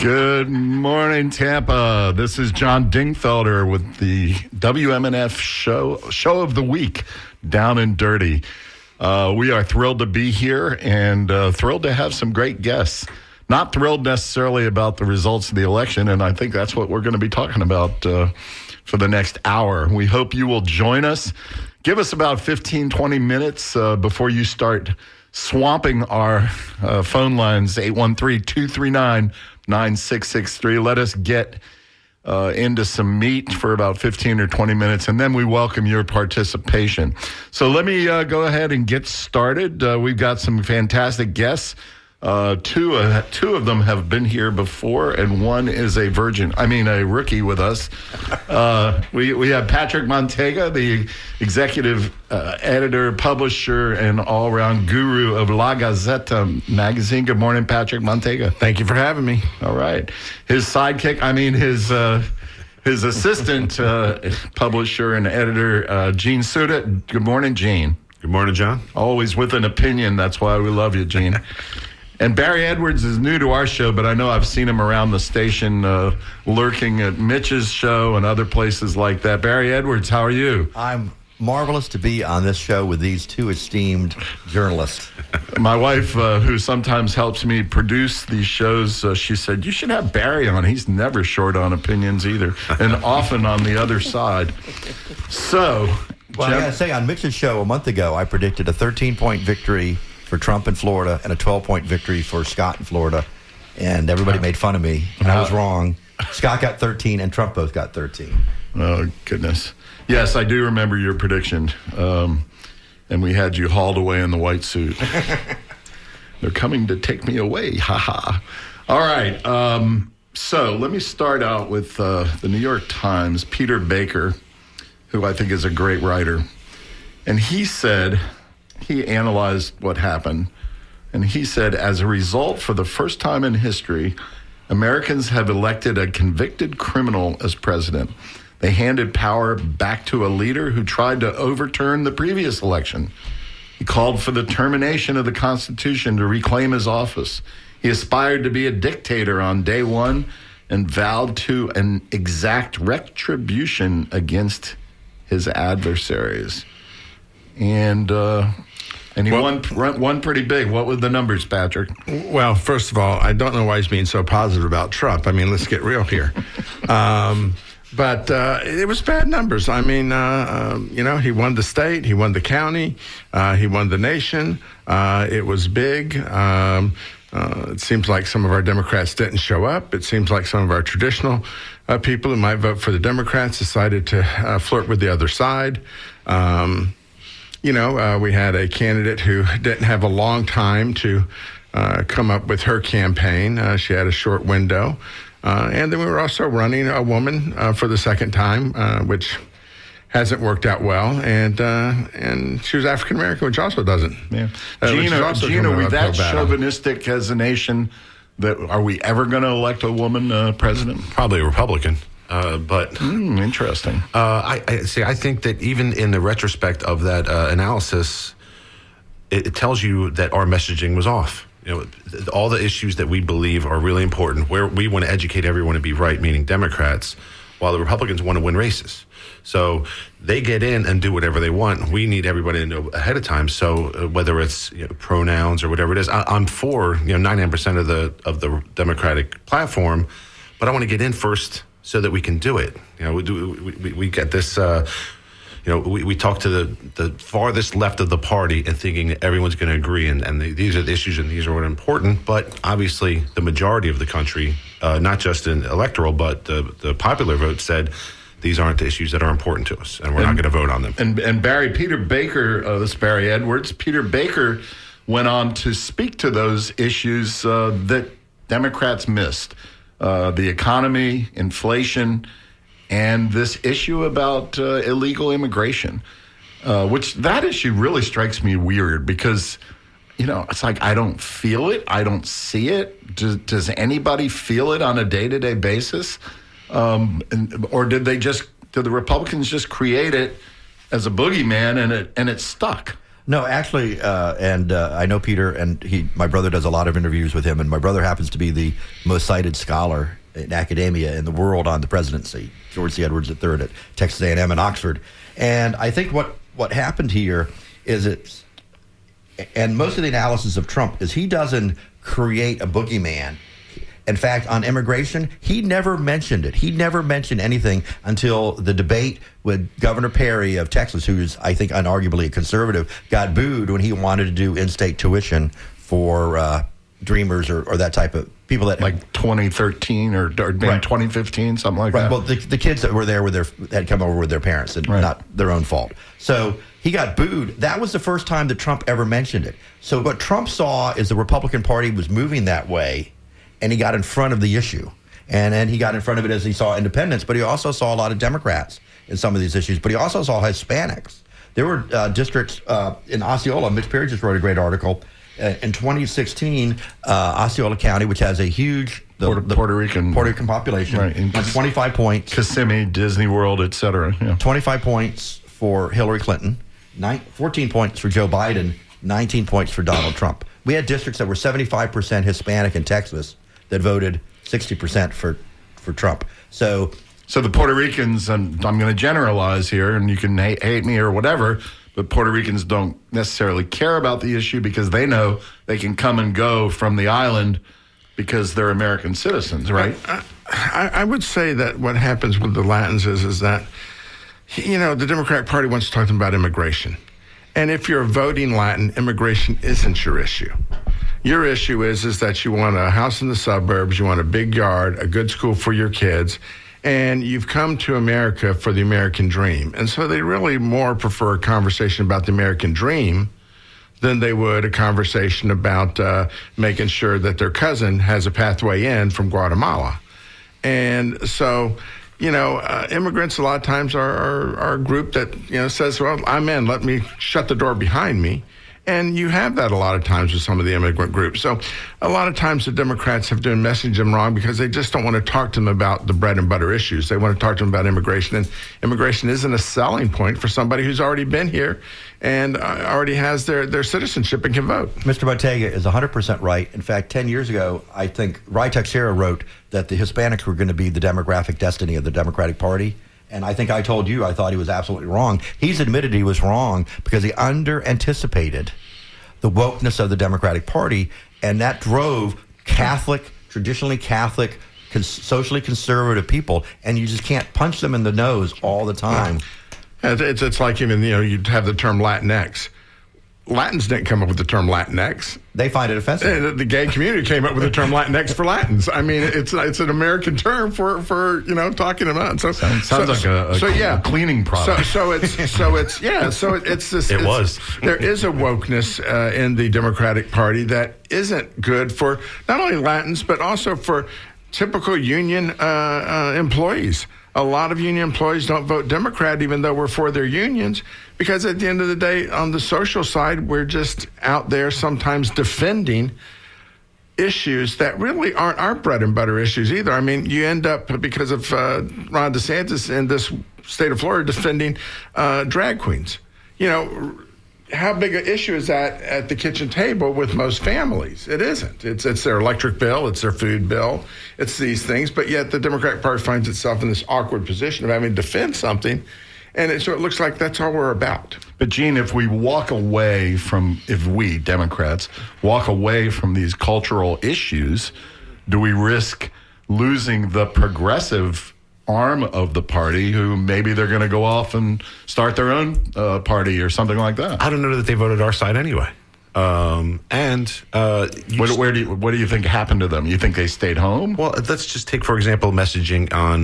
Good morning, Tampa. This is John Dingfelder with the WMNF show of the week, Down and Dirty. We are thrilled to be here and thrilled to have some great guests. Not thrilled necessarily about the results of the election, and I think that's what we're going to be talking about for the next hour. We hope you will join us. Give us about 15, 20 minutes before you start swamping our phone lines, 813-239-9663. Let us get into some meat for about 15 or 20 minutes, and then we welcome your participation. So let me go ahead and get started. We've got some fantastic guests. Two of them have been here before, and one is a rookie with us. We have Patrick Montega, the executive editor, publisher, and all-around guru of La Gazzetta magazine. Good morning, Patrick Montega. Thank you for having me. All right. His sidekick, his assistant publisher and editor, Gene Suda. Good morning, Gene. Good morning, John. Always with an opinion. That's why we love you, Gene. And Barry Edwards is new to our show, but I know I've seen him around the station lurking at Mitch's show and other places like that. Barry Edwards, how are you? I'm marvelous to be on this show with these two esteemed journalists. My wife, who sometimes helps me produce these shows, she said, you should have Barry on. He's never short on opinions either, and often on the other side. So, well, I got to say, on Mitch's show a month ago, I predicted a 13-point victory for Trump in Florida and a 12-point victory for Scott in Florida, and everybody made fun of me, and I was wrong. Scott got 13 and Trump both got 13. Oh, goodness. Yes, I do remember your prediction, and we had you hauled away in the white suit. They're coming to take me away, ha-ha. All right, so let me start out with the New York Times, Peter Baker, who I think is a great writer, and he analyzed what happened, and he said, as a result, for the first time in history, Americans have elected a convicted criminal as president. They handed power back to a leader who tried to overturn the previous election. He called for the termination of the Constitution to reclaim his office. He aspired to be a dictator on day one and vowed to an exact retribution against his adversaries. And he won pretty big. What were the numbers, Patrick? Well, first of all, I don't know why he's being so positive about Trump. I mean, let's get real here. But it was bad numbers. I mean, he won the state, he won the county, he won the nation. It was big. It seems like some of our Democrats didn't show up. It seems like some of our traditional people who might vote for the Democrats decided to flirt with the other side. We had a candidate who didn't have a long time to come up with her campaign. She had a short window. And then we were also running a woman for the second time, which hasn't worked out well. And she was African-American, which also doesn't. Yeah. Gina, are we that chauvinistic as a nation that are we ever going to elect a woman president? Probably a Republican. But interesting. I think that even in the retrospect of that analysis, it tells you that our messaging was off. All the issues that we believe are really important, where we want to educate everyone to be right, meaning Democrats, while the Republicans want to win races. So they get in and do whatever they want. We need everybody to know ahead of time. So whether it's pronouns or whatever it is, I'm for 99% of the Democratic platform, but I want to get in first so that we can do it. We get this. We talk to the farthest left of the party and thinking that everyone's going to agree, and these are the issues and these are what are important. But obviously, the majority of the country, not just in electoral, but the popular vote said these aren't the issues that are important to us, and we're not going to vote on them. And Peter Baker, this is Barry Edwards. Peter Baker went on to speak to those issues that Democrats missed. The economy, inflation, and this issue about illegal immigration, which that issue really strikes me weird because, it's like I don't feel it. I don't see it. Does anybody feel it on a day-to-day basis? Or did the Republicans just create it as a boogeyman and it stuck? No, actually, and I know Peter, and my brother does a lot of interviews with him, and my brother happens to be the most cited scholar in academia in the world on the presidency, George C. Edwards III at Texas A&M and Oxford. And I think what happened here is and most of the analysis of Trump is he doesn't create a boogeyman. In fact, on immigration, he never mentioned it. He never mentioned anything until the debate with Governor Perry of Texas, who's, I think, unarguably a conservative, got booed when he wanted to do in-state tuition for Dreamers or that type of people that... Like 2013 or maybe 2015, something like that. Well, the kids that were there had come over with their parents and not their own fault. So he got booed. That was the first time that Trump ever mentioned it. So what Trump saw is the Republican Party was moving that way, and he got in front of the issue. And then he got in front of it as he saw independents, but he also saw a lot of Democrats in some of these issues, but he also saw Hispanics. There were districts in Osceola. Mitch Perry just wrote a great article. In 2016, Osceola County, which has a huge Puerto Rican population, right, had 25 points. Kissimmee, Disney World, et cetera. Yeah. 25 points for Hillary Clinton, 14 points for Joe Biden, 19 points for Donald Trump. We had districts that were 75% Hispanic in Texas that voted 60% for Trump. So the Puerto Ricans, and I'm going to generalize here, and you can hate me or whatever, but Puerto Ricans don't necessarily care about the issue because they know they can come and go from the island because they're American citizens, right? I would say that what happens with the Latins is that, the Democratic Party wants to talk to them about immigration. And if you're a voting Latin, immigration isn't your issue. Your issue is that you want a house in the suburbs, you want a big yard, a good school for your kids, and you've come to America for the American dream. And so they really more prefer a conversation about the American dream than they would a conversation about making sure that their cousin has a pathway in from Guatemala. And so, immigrants a lot of times are a group that, says, well, I'm in, let me shut the door behind me. And you have that a lot of times with some of the immigrant groups. So a lot of times the Democrats have done message them wrong because they just don't want to talk to them about the bread and butter issues. They want to talk to them about immigration. And immigration isn't a selling point for somebody who's already been here and already has their citizenship and can vote. Mr. Bottega is 100% right. In fact, 10 years ago, I think Ry Teixeira wrote that the Hispanics were going to be the demographic destiny of the Democratic Party. And I think I told you I thought he was absolutely wrong. He's admitted he was wrong because he under-anticipated the wokeness of the Democratic Party, and that drove traditionally Catholic, socially conservative people, and you just can't punch them in the nose all the time. It's like even, you'd have the term Latinx. Latins didn't come up with the term Latinx. They find it offensive. The gay community came up with the term Latinx for Latins. I mean, it's an American term for talking about. So sounds like a cleaning product. It's this. It was. There is a wokeness in the Democratic Party that isn't good for not only Latins but also for typical union employees. A lot of union employees don't vote Democrat even though we're for their unions because at the end of the day, on the social side, we're just out there sometimes defending issues that really aren't our bread and butter issues either. I mean, you end up, because of Ron DeSantis in this state of Florida, defending drag queens. How big an issue is that at the kitchen table with most families? It isn't. It's their electric bill, it's their food bill, it's these things. But yet the Democratic Party finds itself in this awkward position of having to defend something, and so it looks like that's all we're about. But Gene, if we Democrats walk away from these cultural issues, do we risk losing the progressive arm of the party who maybe they're going to go off and start their own party or something like that? I don't know that they voted our side anyway. What do you think happened to them? You think they stayed home? Well, let's just take, for example, messaging on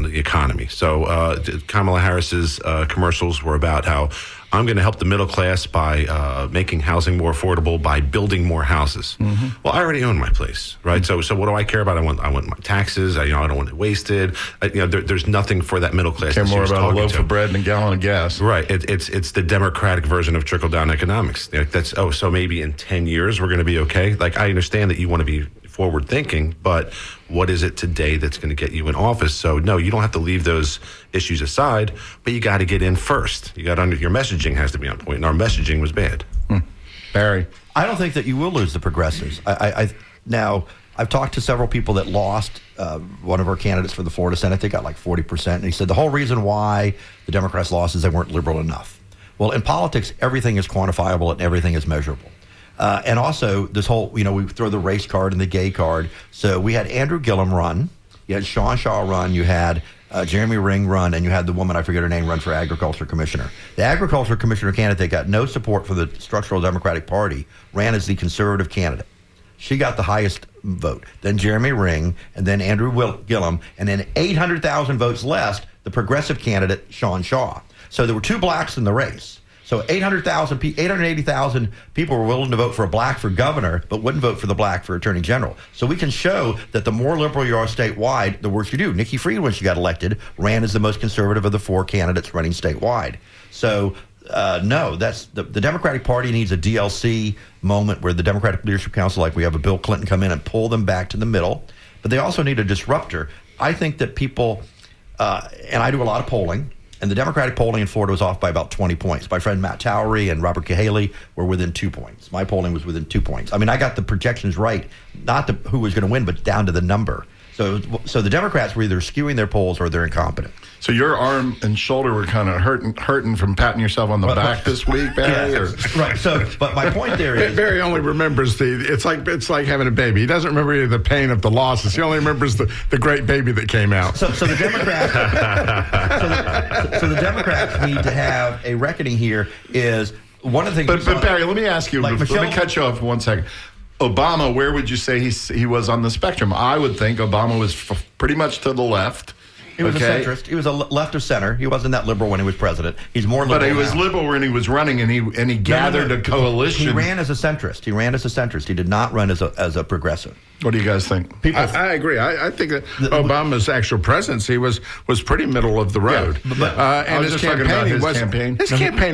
the economy. So Kamala Harris's commercials were about how I'm going to help the middle class by making housing more affordable by building more houses. Mm-hmm. Well, I already own my place, right? Mm-hmm. So what do I care about? I want my taxes. I don't want it wasted. There's nothing for that middle class. Care more about a loaf of bread and a gallon of gas. Right. It's the Democratic version of trickle down economics. So maybe in 10 years we're going to be okay. Like, I understand that you want to be forward thinking, but what is it today that's going to get you in office? So no, you don't have to leave those issues aside, but you got to get in first. You got your messaging has to be on point, and our messaging was bad. Barry. I don't think that you will lose the progressives. Now, I've talked to several people that lost. One of our candidates for the Florida Senate, they got like 40%. And he said the whole reason why the Democrats lost is they weren't liberal enough. Well, in politics, everything is quantifiable and everything is measurable. And also, this whole, we throw the race card and the gay card. So we had Andrew Gillum run. You had Sean Shaw run. You had Jeremy Ring run. And you had the woman, I forget her name, run for Agriculture Commissioner. The Agriculture Commissioner candidate got no support from the Structural Democratic Party, ran as the conservative candidate. She got the highest vote. Then Jeremy Ring, and then Andrew Gillum, and then 800,000 votes less, the progressive candidate, Sean Shaw. So there were two blacks in the race. So 880,000 people were willing to vote for a black for governor, but wouldn't vote for the black for attorney general. So we can show that the more liberal you are statewide, the worse you do. Nikki Fried, when she got elected, ran as the most conservative of the four candidates running statewide. So no, that's the Democratic Party needs a DLC moment where the Democratic Leadership Council, like we have a Bill Clinton, come in and pull them back to the middle. But they also need a disruptor. I think that people, and I do a lot of polling, and the Democratic polling in Florida was off by about 20 points. My friend Matt Towery and Robert Cahaley were within 2 points. My polling was within 2 points. I mean, I got the projections right, not who was going to win, but down to the number. So the Democrats were either skewing their polls or they're incompetent. So your arm and shoulder were kind of hurting from patting yourself on the back this week, Barry? Yeah, right. So, but my point there is, Barry only remembers it's like having a baby. He doesn't remember any of the pain of the losses. He only remembers the great baby that came out. So the Democrats, so the Democrats need to have a reckoning here. Is one of the things. But Barry, let me ask you. Like let me cut you off for 1 second. Obama, where would you say he was on the spectrum? I would think Obama was pretty much to the left. He was a centrist. He was a left of center. He wasn't that liberal when he was president. He's more liberal. But he was liberal when he was running, and he gathered a coalition. He ran as a centrist. He did not run as a progressive. What do you guys think? I agree. I think that Obama's actual presidency was pretty middle of the road. Yeah, and his campaign,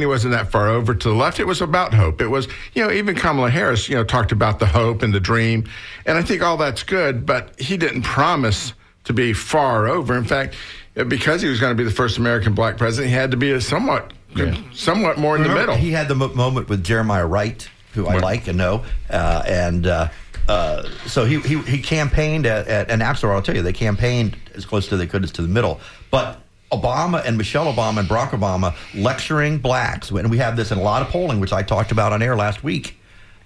he wasn't that far over to the left. It was about hope. It was, even Kamala Harris, talked about the hope and the dream. And I think all that's good, but he didn't promise to be far over. In fact, because he was going to be the first American black president, he had to be somewhat more in the middle. He had the moment with Jeremiah Wright, who I like and know, so he campaigned and actually, I'll tell you, they campaigned as close to they could as to the middle. But Obama and Michelle Obama and Barack Obama lecturing blacks, and we have this in a lot of polling, which I talked about on air last week,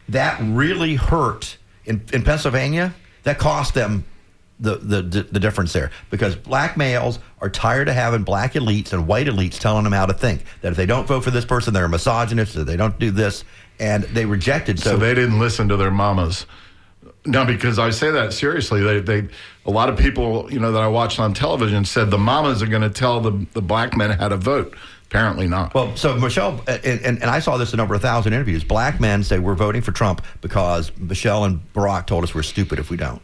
that really hurt in Pennsylvania. That cost them the difference there, because black males are tired of having black elites and white elites telling them how to think, that if they don't vote for this person, they're a misogynist, that they don't do this, and they rejected. So they didn't listen to their mamas. No, because I say that seriously. They a lot of people, that I watched on television said the mamas are going to tell the black men how to vote. Apparently not. Well, so Michelle, and I saw this in over 1,000 interviews, black men say we're voting for Trump because Michelle and Barack told us we're stupid if we don't.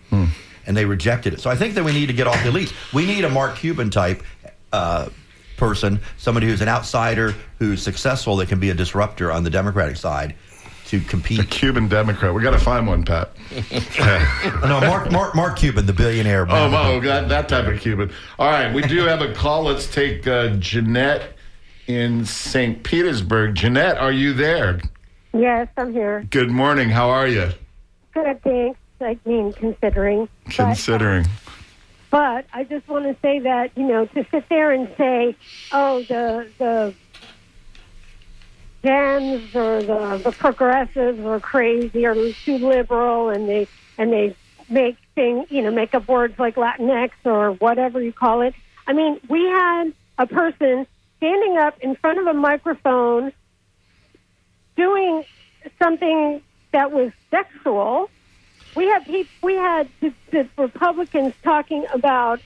And they rejected it. So I think that we need to get off the elites. We need a Mark Cuban type person, somebody who's an outsider, who's successful, that can be a disruptor on the Democratic side to compete. A Cuban Democrat. We got to find one, Pat. No, Mark Cuban, the billionaire. That type of Cuban. All right, we do have a call. Let's take Jeanette in St. Petersburg. Jeanette, are you there? Yes, I'm here. Good morning. How are you? Good, thanks. I mean, considering. But I just want to say that, to sit there and say, oh, the Dems or the progressives are crazy or too liberal, and they make things, make up words like Latinx or whatever you call it. I mean, we had a person standing up in front of a microphone doing something that was sexual. We had the Republicans talking about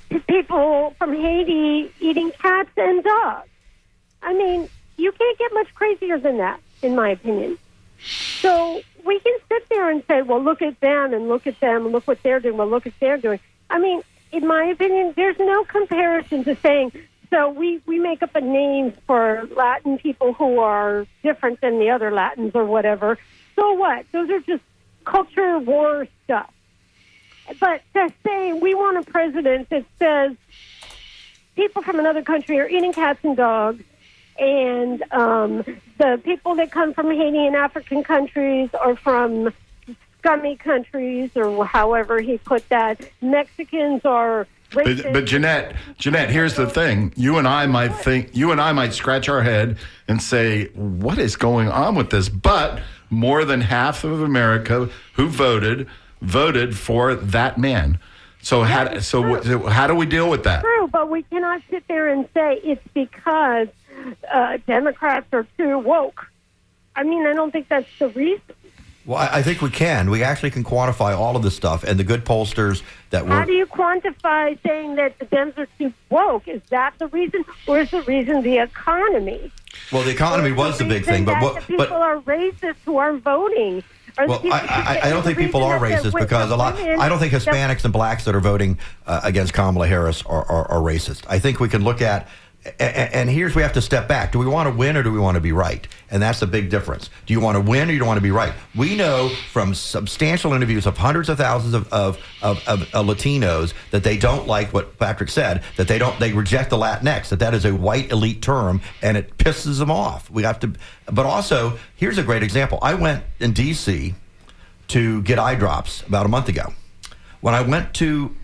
people from Haiti eating cats and dogs. I mean, you can't get much crazier than that, in my opinion. So we can sit there and say, well, look at them and look at them and look what they're doing. Well, look what they're doing. I mean, in my opinion, there's no comparison to saying, so we make up a name for Latin people who are different than the other Latins or whatever. So what? Those are just culture war stuff. But to say we want a president that says people from another country are eating cats and dogs, and the people that come from Haiti and African countries are from scummy countries, or however he put that. Mexicans are racist. But Jeanette, here's the thing. You and I might scratch our head and say, what is going on with this? But more than half of America who voted for that man. So how do we deal with that? True, but we cannot sit there and say it's because Democrats are too woke. I mean, I don't think that's the reason. Well, I think we can. We actually can quantify all of this stuff, and the good pollsters that How do you quantify saying that the Dems are too woke? Is that the reason, or is the reason the economy? Well, the economy was the big thing, but the people are racist who aren't voting. Well, I don't think people are racist because I don't think Hispanics and blacks that are voting against Kamala Harris are racist. I think we can look at, and here's we have to step back. Do we want to win or do we want to be right? And that's the big difference. Do you want to win or you don't want to be right? We know from substantial interviews of hundreds of thousands of Latinos that they don't like what Patrick said, that they reject the Latinx, that is a white elite term, and it pisses them off. We have to, but also, here's a great example. I went in D.C. to get eye drops about a month ago. When I went to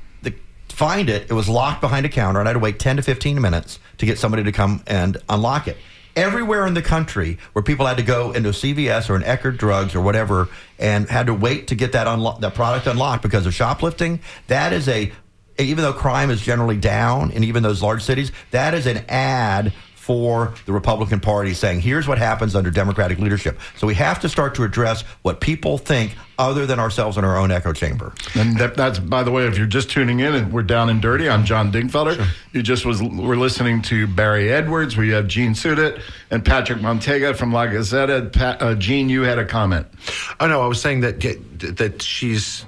find it, it was locked behind a counter, and I had to wait 10 to 15 minutes to get somebody to come and unlock it. Everywhere in the country where people had to go into a CVS or an Eckerd Drugs or whatever and had to wait to get that product unlocked because of shoplifting, that is even though crime is generally down in even those large cities, that is an ad for the Republican Party saying, here's what happens under Democratic leadership. So we have to start to address what people think other than ourselves in our own echo chamber. And that's, by the way, if you're just tuning in and we're down and dirty, I'm John Dingfelder. Sure. We're listening to Barry Edwards. We have Gene Sudit and Patrick Montega from La Gazzetta. Gene, you had a comment. Oh, no, I was saying that she's...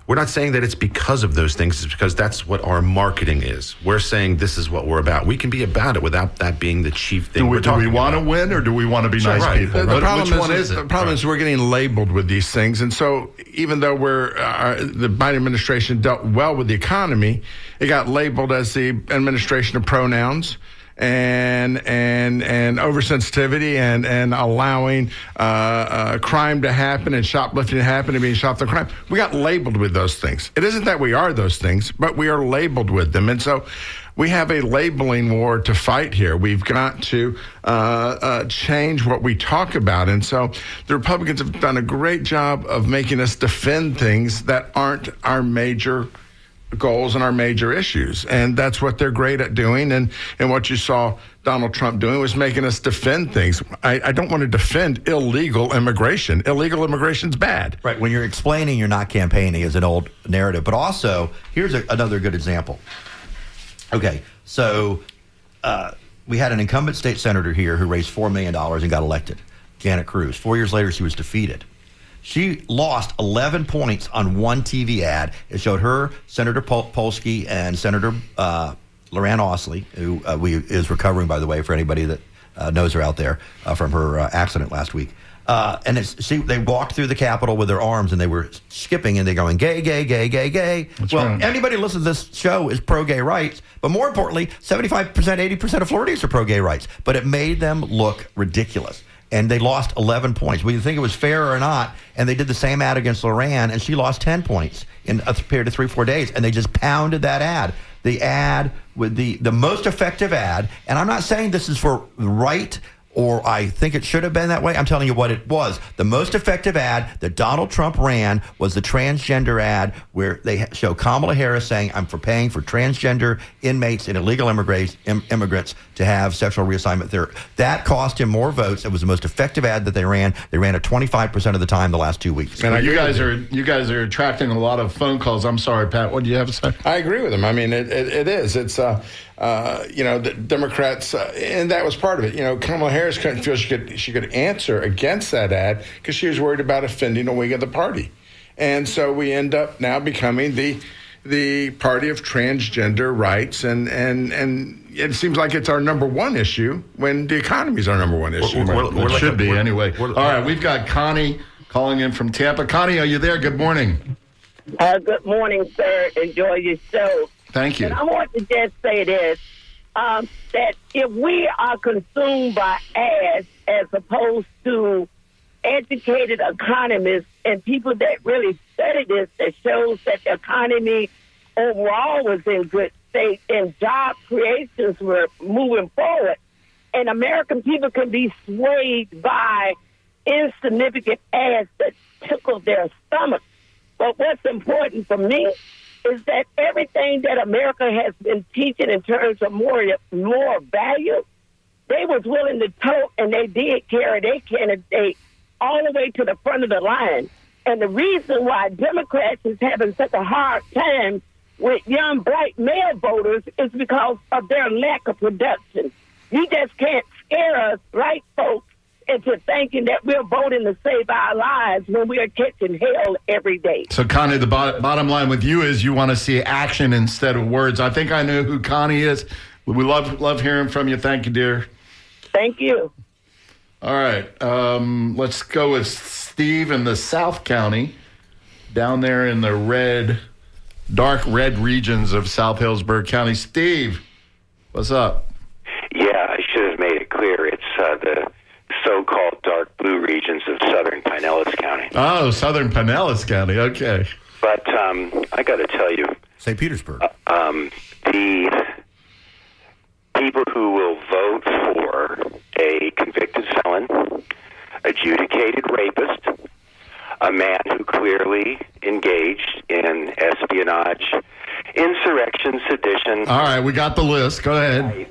We're not saying that it's because of those things. It's because that's what our marketing is. We're saying this is what we're about. We can be about it without that being the chief thing. Do we want to win or do we want to be nice people? The problem which one is it? The problem is we're getting labeled with these things. And so even though the Biden administration dealt well with the economy, it got labeled as the administration of pronouns and oversensitivity and allowing crime to happen and shoplifting to happen and being shoplifting crime. We got labeled with those things. It isn't that we are those things, but we are labeled with them. And so we have a labeling war to fight here. We've got to change what we talk about. And so the Republicans have done a great job of making us defend things that aren't our major goals and our major issues. And that's what they're great at doing. And what you saw Donald Trump doing was making us defend things. I don't want to defend illegal immigration. Illegal immigration's bad. Right. When you're explaining, you're not campaigning is an old narrative. But also, here's another good example. Okay, so we had an incumbent state senator here who raised $4 million and got elected, Janet Cruz. 4 years later, she was defeated. She lost 11 points on one TV ad. It showed her, Senator Polsky, and Senator Lorraine Osley, who is recovering, by the way, for anybody that knows her out there from her accident last week. And they walked through the Capitol with their arms, and they were skipping, and they're going, gay, gay, gay, gay, gay. That's well, right. Anybody who listens to this show is pro-gay rights. But more importantly, 75%, 80% of Floridians are pro-gay rights. But it made them look ridiculous. And they lost 11 points. Whether you think it was fair or not, and they did the same ad against Lorraine, and she lost 10 points in a period of 3-4 days, and they just pounded that ad. The ad with the most effective ad, and I'm not saying this is for right or I think it should have been that way. I'm telling you what it was. The most effective ad that Donald Trump ran was the transgender ad where they show Kamala Harris saying, I'm for paying for transgender inmates and illegal immigrants to have sexual reassignment therapy. That cost him more votes. It was the most effective ad that they ran. They ran it 25% of the time the last 2 weeks. And you guys are attracting a lot of phone calls. I'm sorry, Pat. What do you have to say? I agree with him. I mean, it is. It's the Democrats, and that was part of it. Kamala Harris couldn't feel she could answer against that ad because she was worried about offending a wing of the party, and so we end up now becoming the party of transgender rights, and it seems like it's our number one issue when the economy is our number one issue. It should be anyway. All right, we've got Connie calling in from Tampa. Connie, are you there? Good morning. Good morning, sir. Enjoy your show. Thank you. And I want to just say this, that if we are consumed by ads as opposed to educated economists and people that really study this, that shows that the economy overall was in good state and job creations were moving forward, and American people can be swayed by insignificant ads that tickle their stomachs. But what's important for me is that everything that America has been teaching in terms of more value, they was willing to tote, and they did carry their candidate all the way to the front of the line. And the reason why Democrats is having such a hard time with young black male voters is because of their lack of production. You just can't scare us black folks into thinking that we're voting to save our lives when we are catching hell every day. So, Connie, the bottom line with you is you want to see action instead of words. I think I know who Connie is. We love hearing from you. Thank you, dear. Thank you. All right. Let's go with Steve in the South County, down there in the dark red regions of South Hillsborough County. Steve, what's up? Yeah, I should have made it clear. It's the so-called dark blue regions of southern Pinellas County. Oh, southern Pinellas County. Okay. But I got to tell you, St. Petersburg. the people who will vote for a convicted felon, adjudicated rapist, a man who clearly engaged in espionage, insurrection, sedition. All right, we got the list. Go ahead.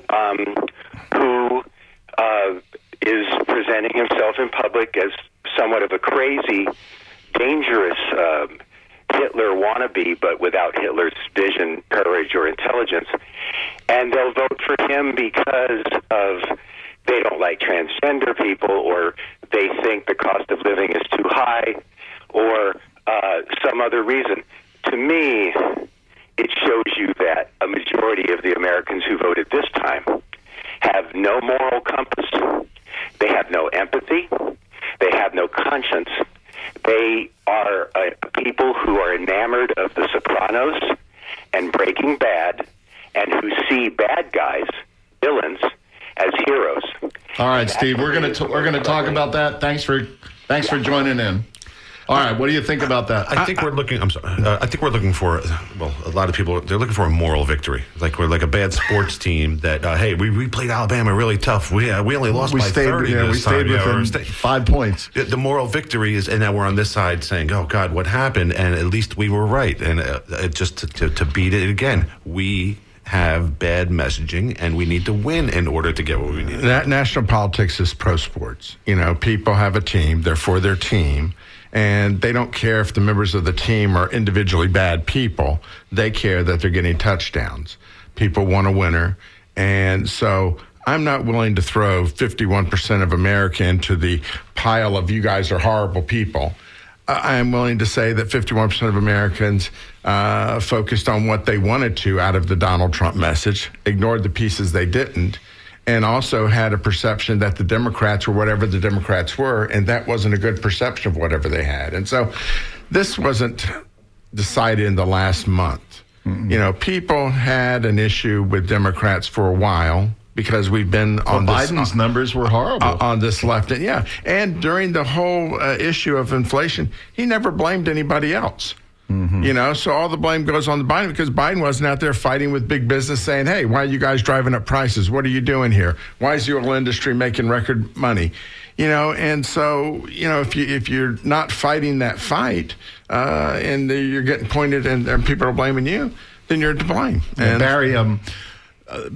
Who is presenting himself in public as somewhat of a crazy, dangerous Hitler wannabe, but without Hitler's vision, courage, or intelligence. And they'll vote for him because they don't like transgender people, or they think the cost of living is too high, or some other reason. To me, it shows you that a majority of the Americans who voted this time have no moral compass. They have no empathy. They have no conscience. They are people who are enamored of The Sopranos and Breaking Bad, and who see bad guys, villains, as heroes. All right, Steve, we're gonna talk about that. Thanks for joining in. All right, what do you think about that? I think we're looking. I'm sorry. I think we're looking for. Well, a lot of people they're looking for a moral victory. Like we're like a bad sports team that. Hey, we played Alabama really tough. We only lost by 30 we this stayed time. within 5 points. The moral victory is, and now we're on this side saying, "Oh God, what happened?" And at least we were right. And just to beat it again, we have bad messaging, and we need to win in order to get what we need. National politics is pro sports. You know, people have a team; they're for their team. And they don't care if the members of the team are individually bad people. They care that they're getting touchdowns. People want a winner. And so I'm not willing to throw 51% of America into the pile of you guys are horrible people. I am willing to say that 51% of Americans focused on what they wanted to out of the Donald Trump message, ignored the pieces they didn't, and also had a perception that the Democrats were whatever the Democrats were, and that wasn't a good perception of whatever they had. And so this wasn't decided in the last month. Mm-hmm. You know, people had an issue with Democrats for a while because we've been on Biden's numbers were horrible. On this left. Yeah. And during the whole issue of inflation, he never blamed anybody else. Mm-hmm. You know, so all the blame goes on the Biden because Biden wasn't out there fighting with big business saying, hey, why are you guys driving up prices? What are you doing here? Why is the oil industry making record money? You know, and so, you know, if you're not fighting that fight and you're getting pointed and people are blaming you, then you're to blame. And Barry,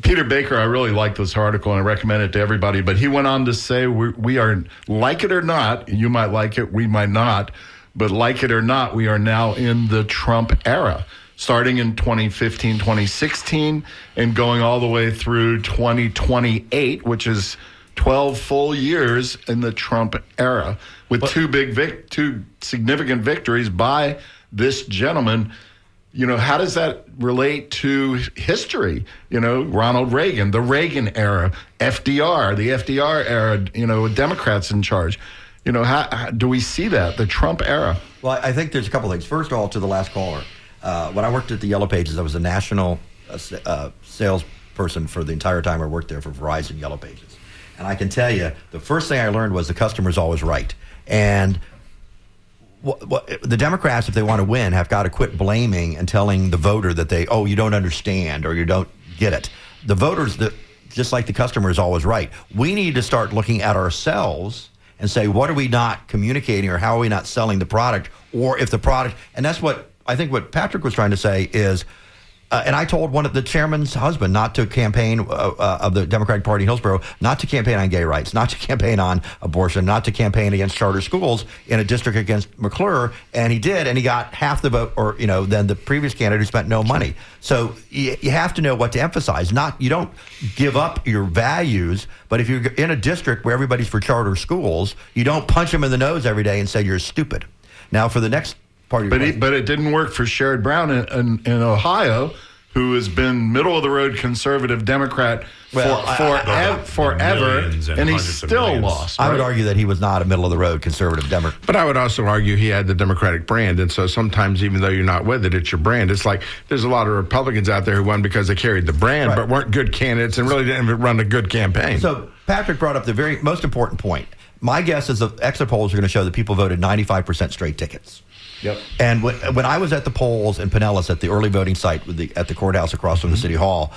Peter Baker, I really like this article and I recommend it to everybody, but he went on to say we are, like it or not, you might like it, we might not, but like it or not, we are now in the Trump era, starting in 2015, 2016, and going all the way through 2028, which is 12 full years in the Trump era, with two significant victories by this gentleman. You know, how does that relate to history? You know, Ronald Reagan, the Reagan era, FDR, the FDR era, you know, with Democrats in charge. You know, how do we see that, the Trump era? Well, I think there's a couple things. First of all, to the last caller, when I worked at the Yellow Pages, I was a national salesperson for the entire time I worked there for Verizon Yellow Pages. And I can tell you, the first thing I learned was the customer's always right. And the Democrats, if they want to win, have got to quit blaming and telling the voter that you don't understand or you don't get it. The voters, just like the customer, is always right. We need to start looking at ourselves and say, what are we not communicating, or how are we not selling the product, or if the product, and that's what I think what Patrick was trying to say is, and I told one of the chairman's husband not to campaign of the Democratic Party in Hillsborough, not to campaign on gay rights, not to campaign on abortion, not to campaign against charter schools in a district against McClure, and he did, and he got half the vote, or than the previous candidate who spent no money. So you have to know what to emphasize. You don't give up your values, but if you're in a district where everybody's for charter schools, you don't punch them in the nose every day and say you're stupid. Now, for the next. But it didn't work for Sherrod Brown in Ohio, who has been middle of the road conservative Democrat forever, and he still lost. Right? I would argue that he was not a middle of the road conservative Democrat. But I would also argue he had the Democratic brand, and so sometimes even though you're not with it, it's your brand. It's like there's a lot of Republicans out there who won because they carried the brand, but weren't good candidates and really didn't run a good campaign. So Patrick brought up the very most important point. My guess is the exit polls are going to show that people voted 95% straight tickets. Yep. And when I was at the polls in Pinellas at the early voting site at the courthouse across from the City Hall,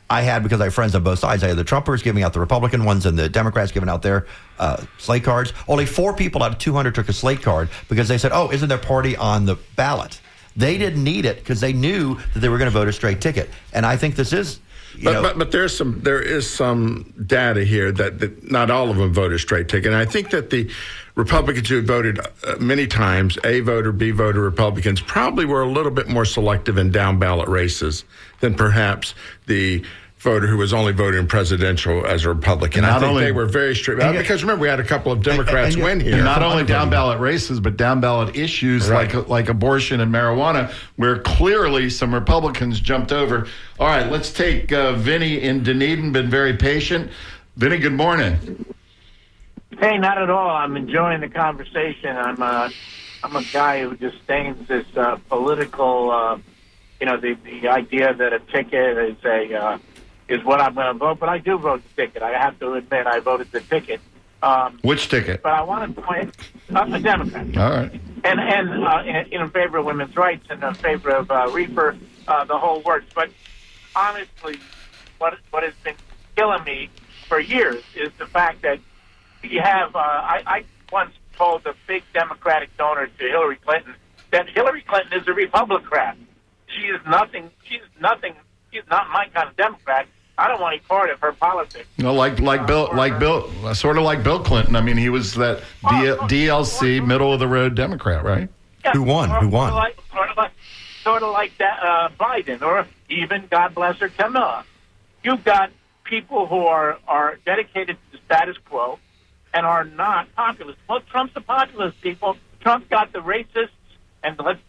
I had, because I have friends on both sides, I had the Trumpers giving out the Republican ones and the Democrats giving out their slate cards. Only 4 people out of 200 took a slate card because they said, oh, isn't their party on the ballot? They didn't need it because they knew that they were going to vote a straight ticket. And I think this is... But there is some data here that not all of them voted straight ticket. And I think that the Republicans who voted many times, A voter, B voter Republicans, probably were a little bit more selective in down ballot races than perhaps the voter who was only voting presidential as a Republican. I think they were very strict. Because remember, we had a couple of Democrats win here. And not only down ballot races, but down ballot issues like abortion and marijuana, where clearly some Republicans jumped over. All right, let's take Vinny in Dunedin, been very patient. Vinny, good morning. Hey, not at all. I'm enjoying the conversation. I'm a guy who disdains this political, the idea that a ticket is what I'm going to vote. But I do vote the ticket. I have to admit, I voted the ticket. Which ticket? But I want to point a Democrat. All right. And in favor of women's rights and in favor of reefer, the whole works. But honestly, what has been killing me for years is the fact that you have, I once told a big Democratic donor to Hillary Clinton that Hillary Clinton is a Republican. She's not my kind of Democrat. I don't want any part of her politics. No, like Bill, sort of like Bill Clinton. I mean, he was that DLC, middle of the road Democrat, right? Yeah, Who won? Sort of like that Biden, or even, God bless her, Kamala. You've got people who are dedicated to the status quo and are not populist. Well, Trump's a populist, people. Trump got the racists, and let's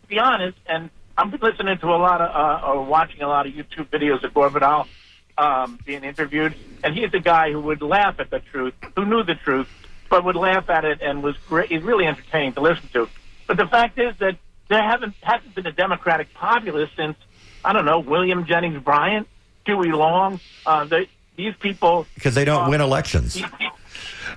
be honest, and I'm listening to a lot of, or watching a lot of YouTube videos of Gore Vidal being interviewed, and he's a guy who would laugh at the truth, who knew the truth, but would laugh at it and was great. He's really entertaining to listen to. But the fact is that there hasn't been a Democratic populist since, I don't know, William Jennings Bryan, Huey Long, these people. Because they don't win elections.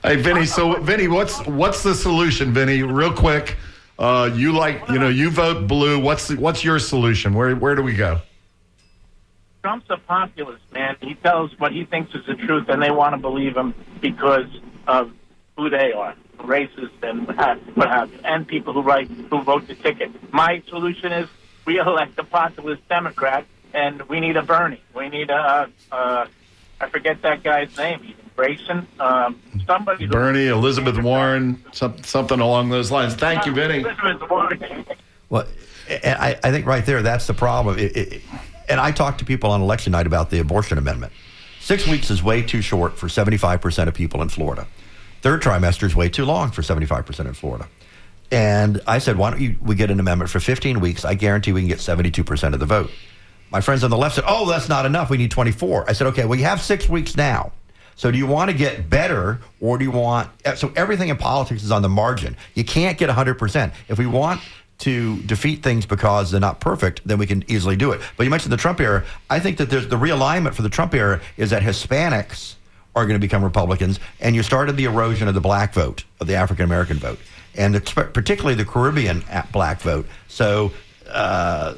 Hey, Vinny. So, Vinny, what's the solution, Vinny? Real quick, you vote blue. What's your solution? Where do we go? Trump's a populist, man. He tells what he thinks is the truth, and they want to believe him because of who they are, racist and what have you, and people who vote the ticket. My solution is we elect a populist Democrat, and we need a Bernie. We need I forget that guy's name, even Grayson, somebody. Bernie, Elizabeth Warren, something along those lines. Thank you, Vinny. Elizabeth Warren. Well, I think right there, that's the problem. And I talked to people on election night about the abortion amendment. 6 weeks is way too short for 75% of people in Florida. Third trimester is way too long for 75% in Florida. And I said, why don't we get an amendment for 15 weeks? I guarantee we can get 72% of the vote. My friends on the left said, oh, that's not enough. We need 24. I said, okay, well, you have 6 weeks now. So do you want to get better, or do you want... So everything in politics is on the margin. You can't get 100%. If we want to defeat things because they're not perfect, then we can easily do it. But you mentioned the Trump era. I think that there's the realignment for the Trump era is that Hispanics are going to become Republicans, and you started the erosion of the black vote, of the African-American vote, and particularly the Caribbean black vote. So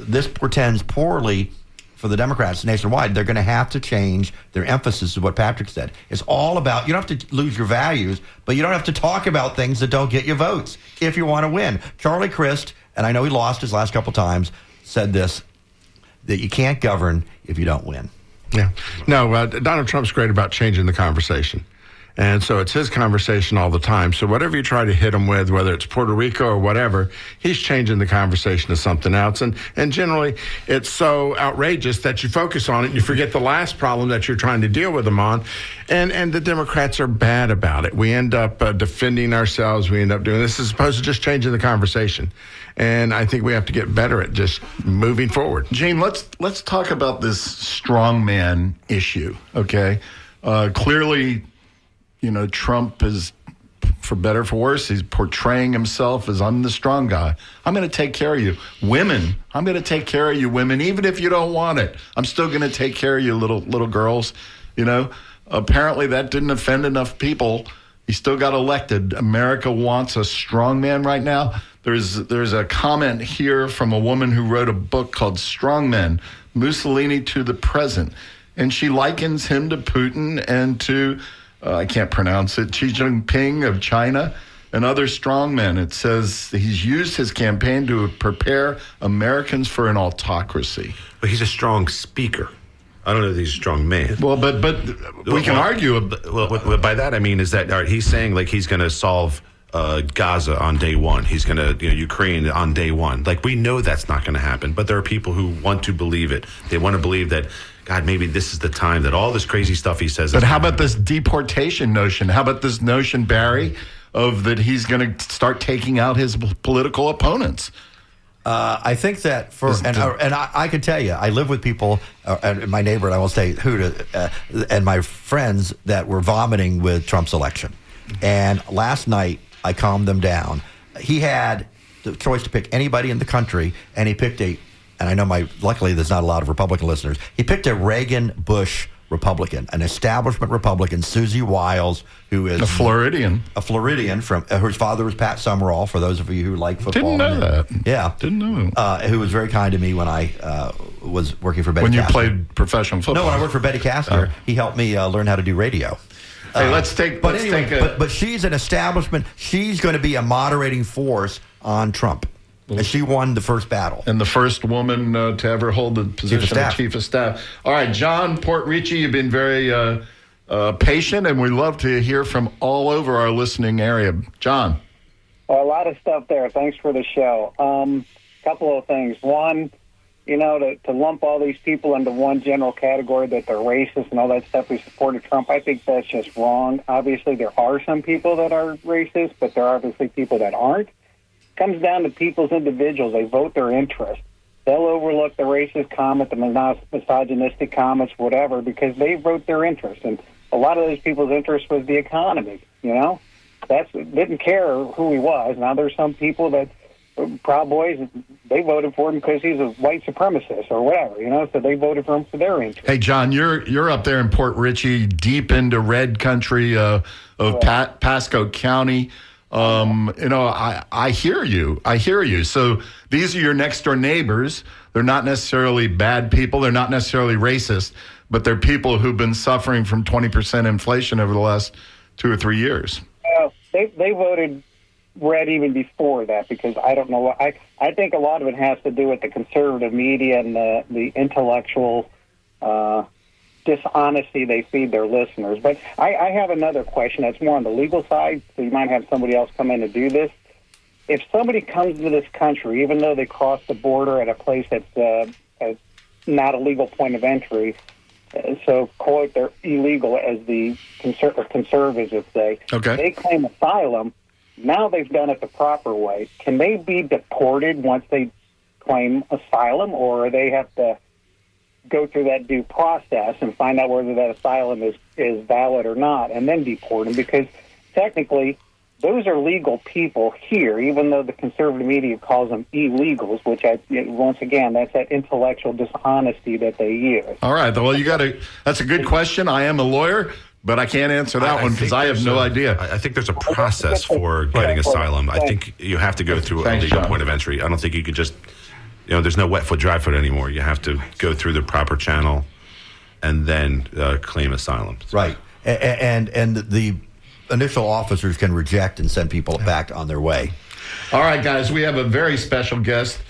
this portends poorly for the Democrats nationwide. They're going to have to change their emphasis of what Patrick said. It's all about, you don't have to lose your values, but you don't have to talk about things that don't get you votes if you want to win. Charlie Crist, and I know he lost his last couple times, said this, that you can't govern if you don't win. Yeah. No, Donald Trump's great about changing the conversation. And so it's his conversation all the time. So whatever you try to hit him with, whether it's Puerto Rico or whatever, he's changing the conversation to something else. And generally, it's so outrageous that you focus on it and you forget the last problem that you're trying to deal with them on. And the Democrats are bad about it. We end up defending ourselves. We end up doing this as opposed to just changing the conversation. And I think we have to get better at just moving forward. Gene, let's talk about this strongman issue, okay? Clearly, Trump is, for better or for worse, he's portraying himself as, I'm the strong guy. I'm going to take care of you. Women, I'm going to take care of you, women, even if you don't want it. I'm still going to take care of you, little girls. Apparently that didn't offend enough people. He still got elected. America wants a strong man right now. There's a comment here from a woman who wrote a book called Strong Men, Mussolini to the Present. And she likens him to Putin and to, I can't pronounce it, Xi Jinping of China and other strongmen. It says he's used his campaign to prepare Americans for an autocracy. But he's a strong speaker. I don't know if he's a strong man. Well, but we can argue. Well, by that I mean is that he's saying like he's going to solve Gaza on day one. He's going to Ukraine on day one. Like we know that's not going to happen. But there are people who want to believe it. They want to believe that God, maybe this is the time that all this crazy stuff he says. But how about this deportation notion? How about this notion, Barry, of that he's going to start taking out his political opponents? I think that I can tell you, I live with people, and my neighbor, and I won't say who, and my friends that were vomiting with Trump's election. And last night, I calmed them down. He had the choice to pick anybody in the country, and he picked and I know luckily there's not a lot of Republican listeners, he picked a Reagan-Bush Republican, an establishment Republican, Susie Wiles, who is a Floridian from whose father was Pat Summerall. For those of you who like football, didn't know that. Yeah, didn't know. Who was very kind to me when I was working for Betty. When you Kastner. Played professional football. No, when I worked for Betty Kastner, he helped me learn how to do radio. Hey, but she's an establishment. She's going to be a moderating force on Trump. And she won the first battle. And the first woman to ever hold the position of Chief of Staff. All right, John Port-Ricci, you've been very patient, and we love to hear from all over our listening area. John. A lot of stuff there. Thanks for the show. Couple of things. One, to lump all these people into one general category that they're racist and all that stuff, we supported Trump, I think that's just wrong. Obviously, there are some people that are racist, but there are obviously people that aren't. Comes down to people's individuals. They vote their interest. They'll overlook the racist comment, the misogynistic comments, whatever, because they vote their interest. And a lot of those people's interest was the economy, didn't care who he was. Now there's some people that, Proud Boys, they voted for him because he's a white supremacist or whatever, so they voted for him for their interest. Hey, John, you're up there in Port-Ricci, deep into red country of Pasco County. I hear you. So these are your next door neighbors. They're not necessarily bad people. They're not necessarily racist, but they're people who've been suffering from 20% inflation over the last 2 or 3 years. They voted red even before that because I don't know. I think a lot of it has to do with the conservative media and the intellectual dishonesty they feed their listeners. But I have another question that's more on the legal side, so you might have somebody else come in to do this. If somebody comes to this country, even though they cross the border at a place that's not a legal point of entry, so quote, they're illegal as the conservatives would say, okay. They claim asylum, now they've done it the proper way. Can they be deported once they claim asylum, or they have to go through that due process and find out whether that asylum is valid or not, and then deport them, because technically those are legal people here, even though the conservative media calls them illegals, which once again, that's that intellectual dishonesty that they use. All right. Well, that's a good question. I am a lawyer, but I can't answer that one because I have no idea. I think there's a process for getting asylum. I think you have to go through a legal point of entry. I don't think you can just, there's no wet foot, dry foot anymore. You have to go through the proper channel and then claim asylum. Right. And the initial officers can reject and send people back on their way. All right, guys, we have a very special guest.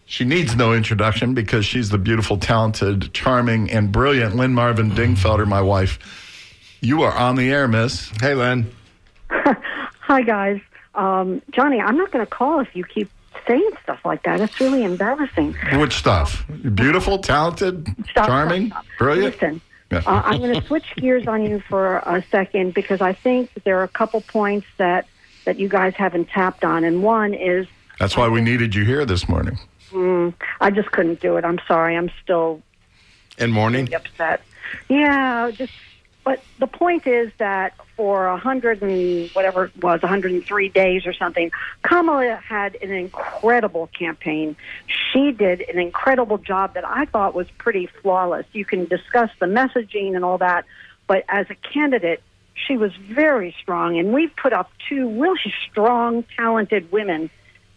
She needs no introduction because she's the beautiful, talented, charming, and brilliant Lynn Marvin Dingfelder, my wife. You are on the air, miss. Hey, Lynn. Hi, guys. Johnny, I'm not going to call if you keep saying stuff like that. It's really embarrassing. Which stuff? Beautiful, talented, charming, brilliant? Listen. I'm going to switch gears on you for a second because I think there are a couple points that you guys haven't tapped on, and one is... That's why we needed you here this morning. I just couldn't do it. I'm sorry. I'm still... In mourning? Really upset. Yeah, but the point is that for 103 days or something, Kamala had an incredible campaign. She did an incredible job that I thought was pretty flawless. You can discuss the messaging and all that, but as a candidate, she was very strong. And we put up two really strong, talented women.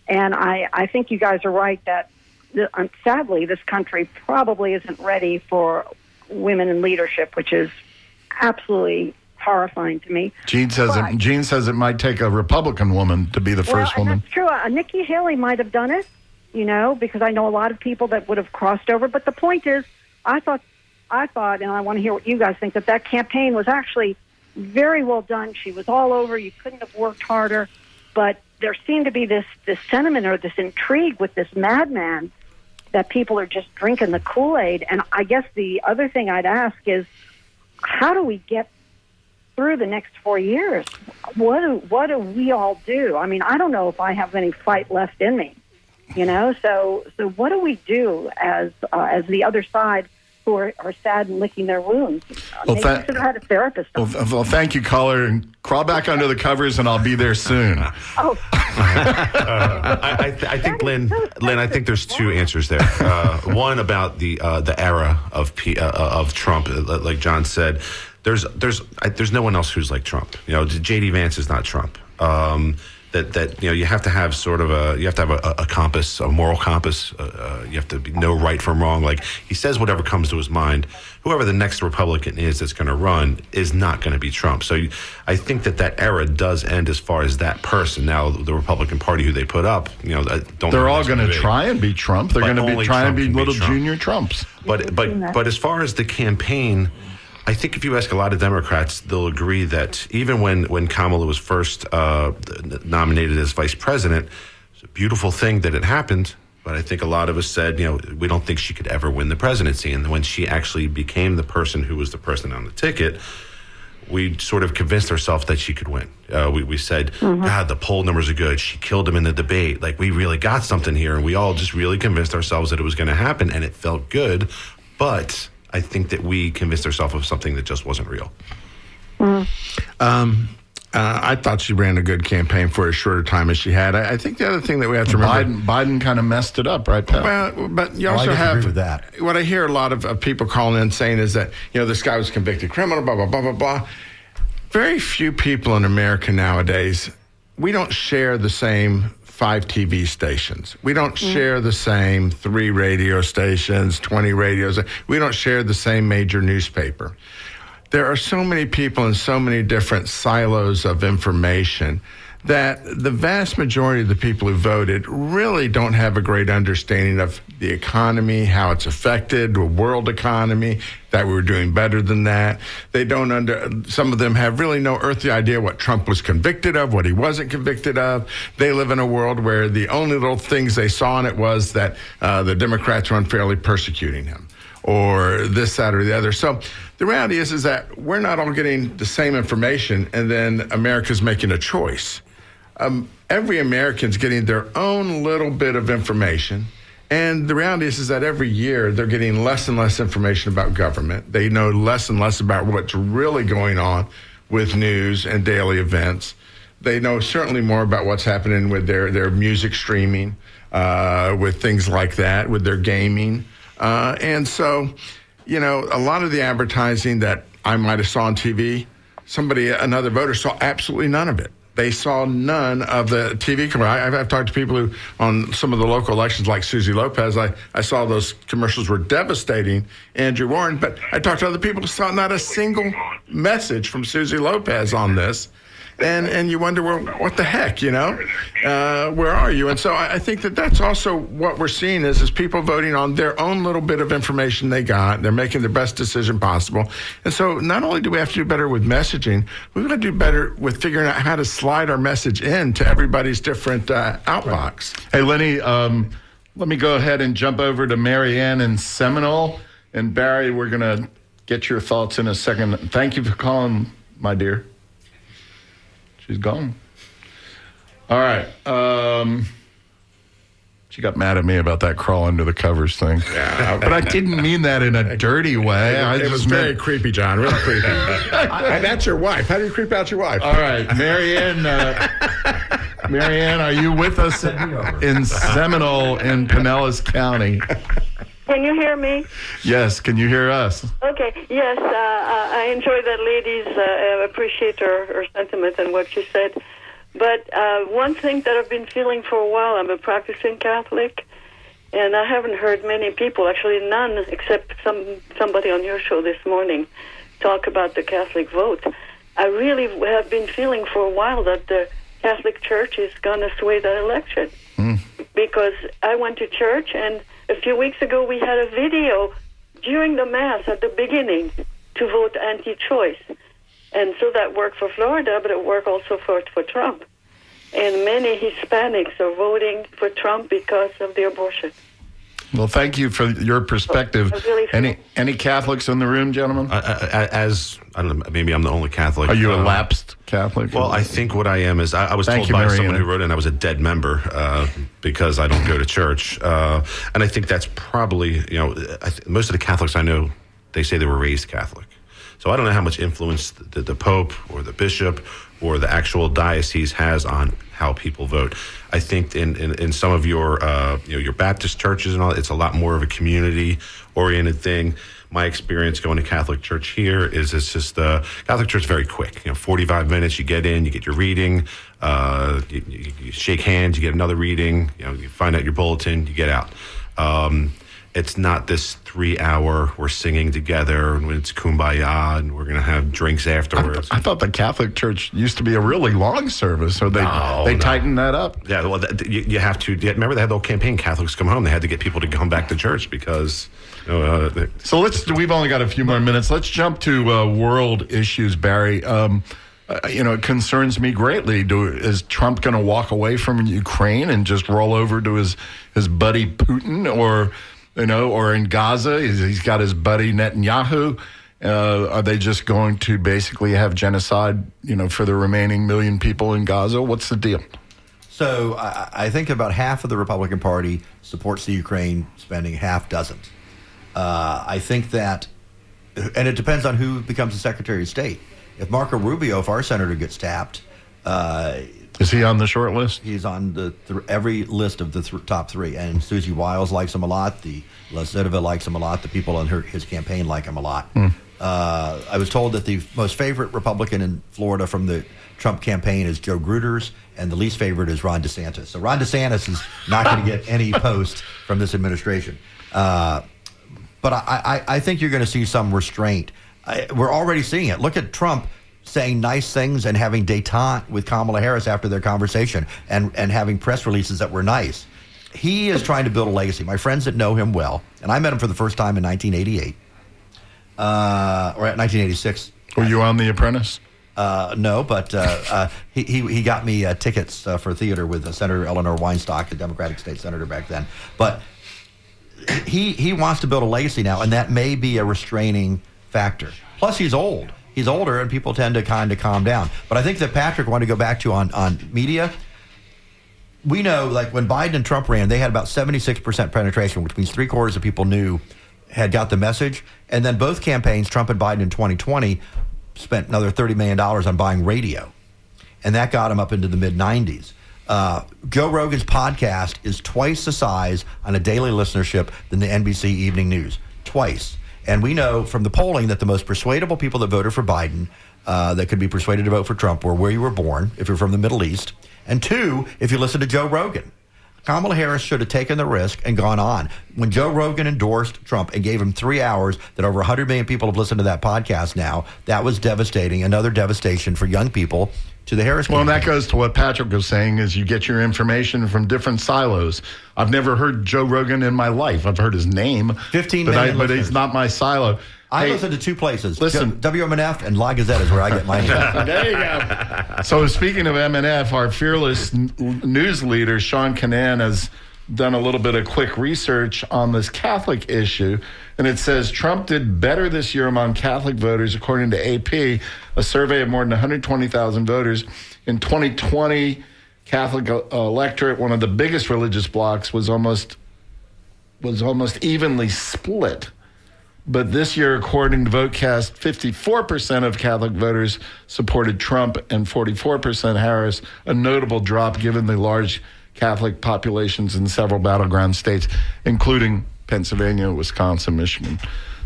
And I think you guys are right that, sadly, this country probably isn't ready for women in leadership, which is absolutely horrifying to me. Gene says it might take a Republican woman to be the first woman. That's true. Nikki Haley might have done it, because I know a lot of people that would have crossed over. But the point is, I thought, and I want to hear what you guys think, that campaign was actually very well done. She was all over. You couldn't have worked harder. But there seemed to be this sentiment or this intrigue with this madman that people are just drinking the Kool-Aid. And I guess the other thing I'd ask is, how do we get through the next 4 years? What do we all do? I mean, I don't know if I have any fight left in me, So what do we do as the other side who are sad and licking their wounds? Maybe I should have had a therapist. Well, thank you, caller, and crawl back under the covers, and I'll be there soon. Oh, I think, Lynn, I think there's two answers there. One about the era of Trump, like John said. There's no one else who's like Trump. J.D. Vance is not Trump. You have to have sort of a compass, a moral compass. You have to know right from wrong. Like, he says whatever comes to his mind. Whoever the next Republican is that's going to run is not going to be Trump. So I think that era does end as far as that person. Now, the Republican Party who they put up, they're all going to try and be Trump. They're going to be trying to be little junior Trumps. But as far as the campaign, I think if you ask a lot of Democrats, they'll agree that even when Kamala was first nominated as vice president, it's a beautiful thing that it happened. But I think a lot of us said, we don't think she could ever win the presidency. And when she actually became the person who was the person on the ticket, we sort of convinced ourselves that she could win. We said, God, the poll numbers are good. She killed him in the debate. Like, we really got something here. And we all just really convinced ourselves that it was going to happen. And it felt good. But I think that we convinced ourselves of something that just wasn't real. I thought she ran a good campaign for as short a time as she had. I think the other thing that we have to remember... Biden kind of messed it up, right, Pat? Well, but you also have... agree with that. What I hear a lot of people calling in saying is that, this guy was a convicted criminal, blah, blah, blah, blah, blah. Very few people in America nowadays, we don't share the same 5 TV stations. We don't share the same 3 radio stations, 20 radios. We don't share the same major newspaper. There are so many people in so many different silos of information that the vast majority of the people who voted really don't have a great understanding of the economy, how it's affected, the world economy, that we were doing better than that. They don't some of them have really no earthly idea what Trump was convicted of, what he wasn't convicted of. They live in a world where the only little things they saw in it was that the Democrats were unfairly persecuting him, or this, that, or the other. So the reality is that we're not all getting the same information, and then America's making a choice. Every American's getting their own little bit of information, And the reality is that every year they're getting less and less information about government. They know less and less about what's really going on with news and daily events. They know certainly more about what's happening with their music streaming, with things like that, with their gaming. And so, a lot of the advertising that I might have saw on TV, another voter saw absolutely none of it. They saw none of the TV commercials. I've talked to people who, on some of the local elections, like Susie Lopez, I saw those commercials were devastating Andrew Warren, but I talked to other people who saw not a single message from Susie Lopez on this. And you wonder, well, what the heck, where are you? And so I think that's also what we're seeing is people voting on their own little bit of information they got. They're making the best decision possible. And so not only do we have to do better with messaging, we've got to do better with figuring out how to slide our message into everybody's different outbox. Hey, Lenny, let me go ahead and jump over to Marianne in Seminole. And Barry, we're going to get your thoughts in a second. Thank you for calling, my dear. She's gone. All right. She got mad at me about that crawl under the covers thing. Yeah, but I didn't mean that in a dirty way. It was very creepy, John. Really creepy. And that's your wife. How do you creep out your wife? All right, Marianne. Marianne, are you with us in Seminole in Pinellas County? Can you hear me? Yes. Can you hear us? Okay. Yes. I enjoy that lady's. Appreciate her sentiment and what she said. But one thing that I've been feeling for a while, I'm a practicing Catholic, and I haven't heard many people, actually none, except somebody on your show this morning, talk about the Catholic vote. I really have been feeling for a while that the Catholic Church is going to sway that election. Because I went to church, and a few weeks ago we had a video during the Mass at the beginning to vote anti-choice. And so that worked for Florida, but it worked also for Trump. And many Hispanics are voting for Trump because of the abortion. Well, thank you for your perspective. Any Catholics in the room, gentlemen? I don't know, maybe I'm the only Catholic. Are you a lapsed Catholic? Well, I think what I am is I was told by someone who wrote in I was a dead member because I don't go to church. And I think that's probably, most of the Catholics I know, they say they were raised Catholic. So I don't know how much influence the Pope or the Bishop or the actual diocese has on how people vote. I think in some of your Baptist churches and all, it's a lot more of a community-oriented thing. My experience going to Catholic church here is it's just Catholic church is very quick. 45 minutes, you get in, you get your reading, you shake hands, you get another reading, you find out your bulletin, you get out. It's not this 3-hour we're singing together and it's kumbaya and we're going to have drinks afterwards. I thought the Catholic Church used to be a really long service, so they tightened that up. Yeah, well, you have to. Remember they had the whole campaign, Catholics Come Home. They had to get people to come back to church because. So we've only got a few more minutes. Let's jump to world issues, Barry. It concerns me greatly. Is Trump going to walk away from Ukraine and just roll over to his buddy Putin, or in Gaza, he's got his buddy Netanyahu? Are they just going to basically have genocide, for the remaining million people in Gaza? What's the deal? So I think about half of the Republican Party supports the Ukraine spending, half doesn't. I think that, and it depends on who becomes the Secretary of State. If Marco Rubio, if our senator gets tapped, is he on the short list? He's on every list of the top three. And Susie Wiles likes him a lot. The Lazitova likes him a lot. The people on his campaign like him a lot. I was told that the most favorite Republican in Florida from the Trump campaign is Joe Gruters, and the least favorite is Ron DeSantis. So Ron DeSantis is not going to get any post from this administration. But I think you're going to see some restraint. We're already seeing it. Look at Trump saying nice things and having détente with Kamala Harris after their conversation and having press releases that were nice. He is trying to build a legacy. My friends that know him well, and I met him for the first time in 1988, or 1986. Were you on The Apprentice? No, but he got me tickets for theater with Senator Eleanor Weinstock, the Democratic state senator back then. But he wants to build a legacy now, and that may be a restraining factor. Plus, he's old. He's older, and people tend to kind of calm down. But I think that Patrick wanted to go back to on media. we know, like when Biden and Trump ran, they had about 76% penetration, which means 3/4 of people had got the message. And then both campaigns, Trump and Biden in 2020, spent another $30 million on buying radio. And that got them up into the mid-90s. Joe Rogan's podcast is twice the size on a daily listenership than the NBC Evening News. Twice. And we know from the polling that the most persuadable people that voted for Biden that could be persuaded to vote for Trump were where you were born, if you're from the Middle East, and 2, if you listen to Joe Rogan. Kamala Harris should have taken the risk and gone on. When Joe Rogan endorsed Trump and gave him 3 hours, that over 100 million people have listened to that podcast now, that was devastating, another devastation for young people to the Harris campaign. Well, and that goes to what Patrick was saying, is you get your information from different silos. I've never heard Joe Rogan in my life. I've heard his name. 15 million but listeners. he's not my silo. I listen to 2 places. Listen. WMNF and La Gazette is where I get my news. There you go. So speaking of MNF, our fearless news leader, Sean Kinane, has done a little bit of quick research on this Catholic issue. And it says Trump did better this year among Catholic voters, according to AP, a survey of more than 120,000 voters. In 2020, Catholic electorate, one of the biggest religious blocs, was almost evenly split. But this year, according to VoteCast, 54% of Catholic voters supported Trump and 44% Harris, a notable drop given the large Catholic populations in several battleground states, including Pennsylvania, Wisconsin, Michigan.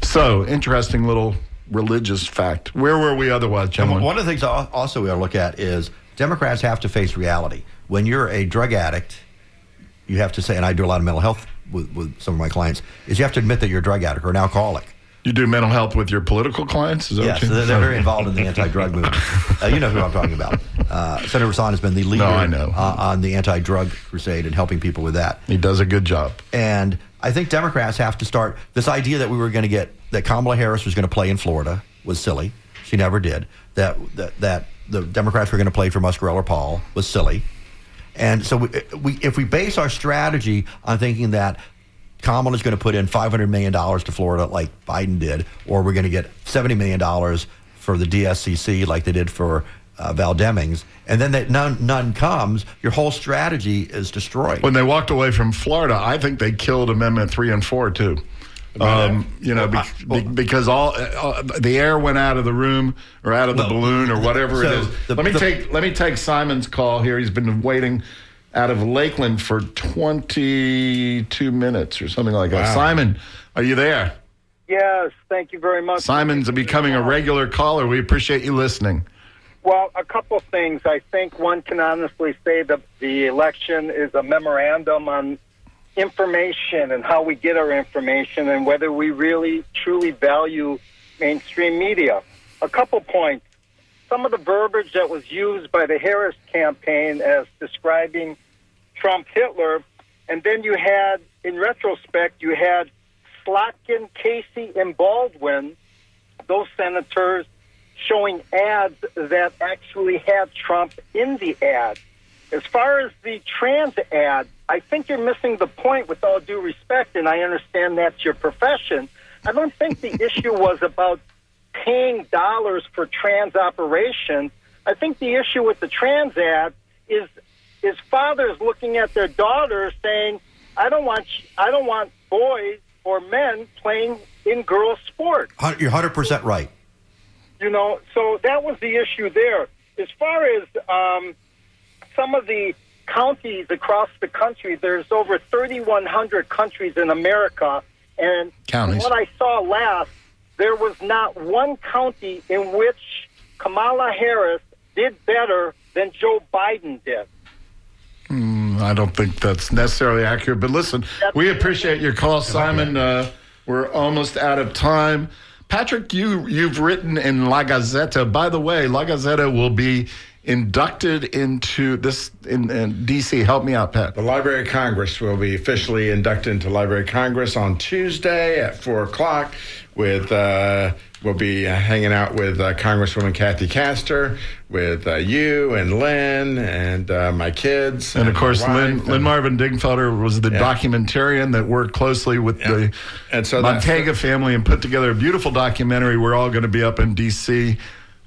So, interesting little religious fact. Where were we otherwise, gentlemen? One of the things also we ought to look at is Democrats have to face reality. When you're a drug addict, you have to say, and I do a lot of mental health with some of my clients, is you have to admit that you're a drug addict or an alcoholic. You do mental health with your political clients? Is that yes, what you... they're very involved in the anti-drug movement. You know who I'm talking about. Senator Rasan has been the leader on the anti-drug crusade and helping people with that. He does a good job. And I think Democrats have to start, this idea that we were going to get, that Kamala Harris was going to play in Florida was silly. She never did. That the Democrats were going to play for Muscarell or Paul was silly. And so if we base our strategy on thinking that Kamala is going to put in $500 million to Florida like Biden did, or we're going to get $70 million for the DSCC like they did for Val Demings, and then that none comes, your whole strategy is destroyed. When they walked away from Florida, I think they killed Amendment 3 and 4 too. Because all the air went out of the room or out of the balloon or whatever it is. Let me take Simon's call here. He's been waiting out of Lakeland for 22 minutes or something like that. Wow. Simon, are you there? Yes, thank you very much. Simon's becoming a regular caller. We appreciate you listening. Well, a couple of things. I think one can honestly say that the election is a memorandum on information and how we get our information and whether we really, truly value mainstream media. A couple points. Some of the verbiage that was used by the Harris campaign as describing Trump Hitler, and then you had, in retrospect, you had Slotkin, Casey, and Baldwin, those senators, showing ads that actually had Trump in the ad. As far as the trans ad, I think you're missing the point with all due respect, and I understand that's your profession. I don't think the issue was about paying dollars for trans operations. I think the issue with the trans ad is fathers looking at their daughters saying, I don't want boys or men playing in girls' sports. You're 100% right. You know, so that was the issue there. As far as some of the counties across the country, there's over 3,100 countries in America, and what I saw last, there was not one county in which Kamala Harris did better than Joe Biden did. I don't think that's necessarily accurate, but listen, we appreciate your call, Simon. We're almost out of time. Patrick, you've written in La Gazzetta. By the way, La Gazzetta will be inducted into this in D.C. Help me out, Pat. The Library of Congress will be officially inducted into Library of Congress on Tuesday at 4 o'clock. We'll be hanging out with Congresswoman Kathy Castor, with you and Lynn and my kids. And of course, Lynn Marvin Dingfelder was the documentarian that worked closely with the Montega family and put together a beautiful documentary. We're all going to be up in D.C.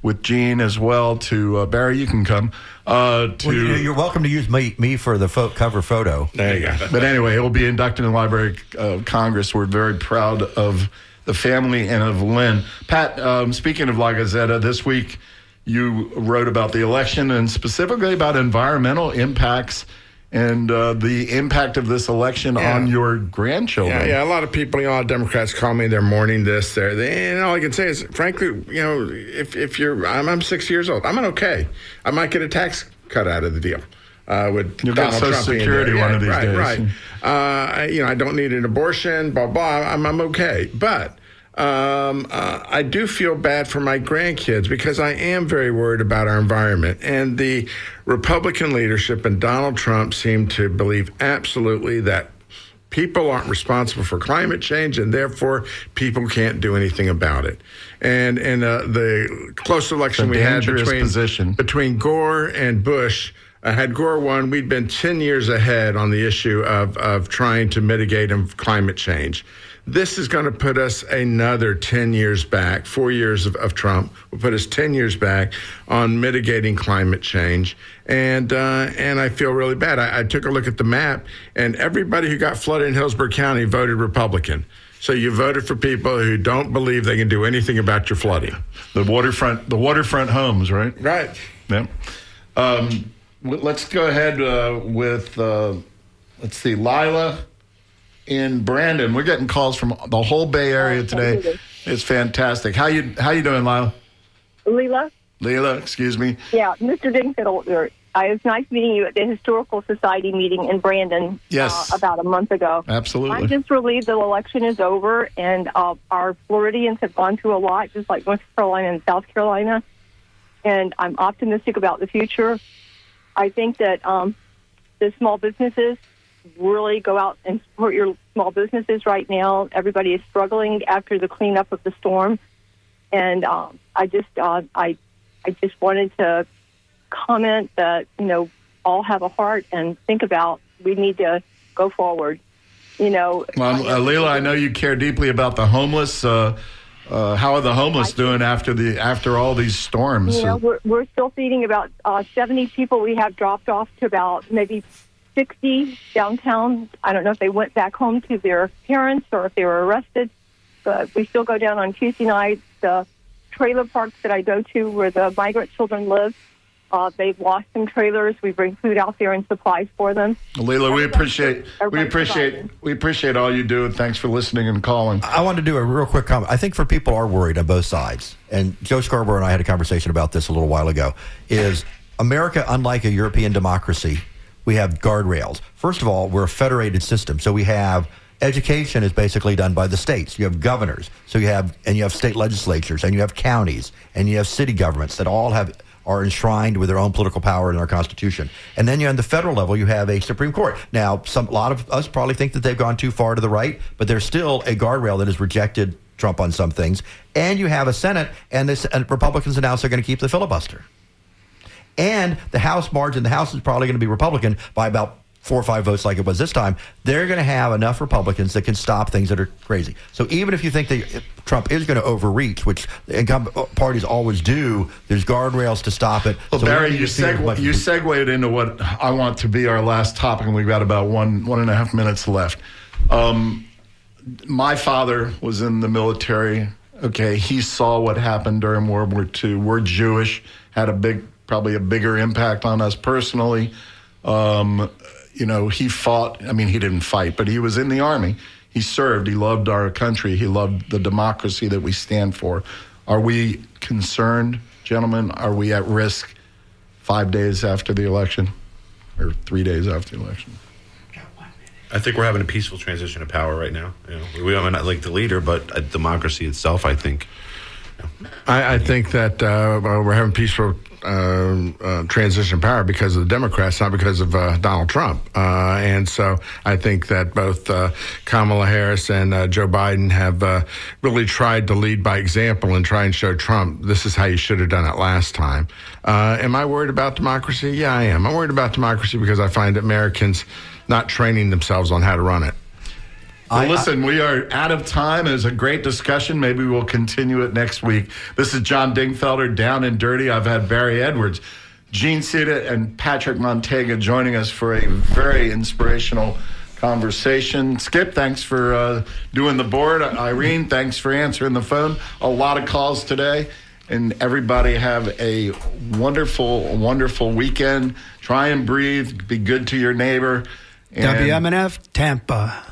with Gene as well to Barry. You can come. You're welcome to use me for the cover photo. There you go. But anyway, he'll be inducted in the Library of Congress. We're very proud of the family and of Lynn. Pat, speaking of La Gazzetta, this week you wrote about the election and specifically about environmental impacts and the impact of this election on your grandchildren. Yeah. A lot of people, a lot of Democrats call me. They're mourning this, and all I can say is, frankly, if I'm 6 years old, I'm okay. I might get a tax cut out of the deal. With You'll Donald get Social Trump Security one of these days. Right. I don't need an abortion. Blah blah. I'm okay, but. I do feel bad for my grandkids because I am very worried about our environment. And the Republican leadership and Donald Trump seem to believe absolutely that people aren't responsible for climate change and therefore people can't do anything about it. And the close election we had between Gore and Bush, had Gore won, we'd been 10 years ahead on the issue of trying to mitigate climate change. This is going to put us another 10 years back. 4 years of Trump will put us 10 years back on mitigating climate change. And I feel really bad. I took a look at the map, and everybody who got flooded in Hillsborough County voted Republican. So you voted for people who don't believe they can do anything about your flooding. The waterfront homes, right? Right. Yeah. Let's go ahead with, let's see, Lila in Brandon. We're getting calls from the whole Bay Area today. It's fantastic. How you doing, Lila? Leila, excuse me. Yeah, Mr. Dingfiddle, it was nice meeting you at the Historical Society meeting in Brandon about a month ago. Absolutely. I'm just relieved the election is over, and our Floridians have gone through a lot, just like North Carolina and South Carolina, and I'm optimistic about the future. I think that the small businesses really go out and support your small businesses right now. Everybody is struggling after the cleanup of the storm, and I just wanted to comment that all have a heart and think about we need to go forward. Well, Leila, I know you care deeply about the homeless. How are the homeless doing after all these storms? We're still feeding about 70 people. We have dropped off to about maybe 60 downtown. I don't know if they went back home to their parents or if they were arrested, but we still go down on Tuesday nights. The trailer parks that I go to where the migrant children live, they've lost some trailers. We bring food out there and supplies for them. Leila, we appreciate all you do, and thanks for listening and calling. I wanted to do a real quick comment. I think for people who are worried on both sides, and Joe Scarborough and I had a conversation about this a little while ago, is America, unlike a European democracy, we have guardrails. First of all, we're a federated system, so we have education is basically done by the states. You have governors, you have state legislatures, and you have counties, and you have city governments that all are enshrined with their own political power in our Constitution. And then on the federal level, you have a Supreme Court. Now, a lot of us probably think that they've gone too far to the right, but there's still a guardrail that has rejected Trump on some things. And you have a Senate, and Republicans announced they're going to keep the filibuster. And the House margin, the House is probably going to be Republican by about 4 or 5 votes like it was this time. They're going to have enough Republicans that can stop things that are crazy. So even if you think that Trump is going to overreach, which the incumbent parties always do, there's guardrails to stop it. Well, so Barry, you segued into what I want to be our last topic, and we've got about one and a half minutes left. My father was in the military. Okay, he saw what happened during World War II. We're Jewish, had probably a bigger impact on us personally. He fought. I mean, he didn't fight, but he was in the Army. He served. He loved our country. He loved the democracy that we stand for. Are we concerned, gentlemen? Are we at risk 5 days after the election or 3 days after the election? I think we're having a peaceful transition of power right now. We are not like the leader, but democracy itself, I think. I think that we're having peaceful transition of power because of the Democrats, not because of Donald Trump. And so I think that both Kamala Harris and Joe Biden have really tried to lead by example and try and show Trump this is how you should have done it last time. Am I worried about democracy? Yeah, I am. I'm worried about democracy because I find Americans not training themselves on how to run it. Well, listen, we are out of time. It was a great discussion. Maybe we'll continue it next week. This is John Dingfelder, Down and Dirty. I've had Barry Edwards, Gene Sita, and Patrick Montega joining us for a very inspirational conversation. Skip, thanks for doing the board. Irene, thanks for answering the phone. A lot of calls today. And everybody have a wonderful, wonderful weekend. Try and breathe. Be good to your neighbor. And WMNF Tampa.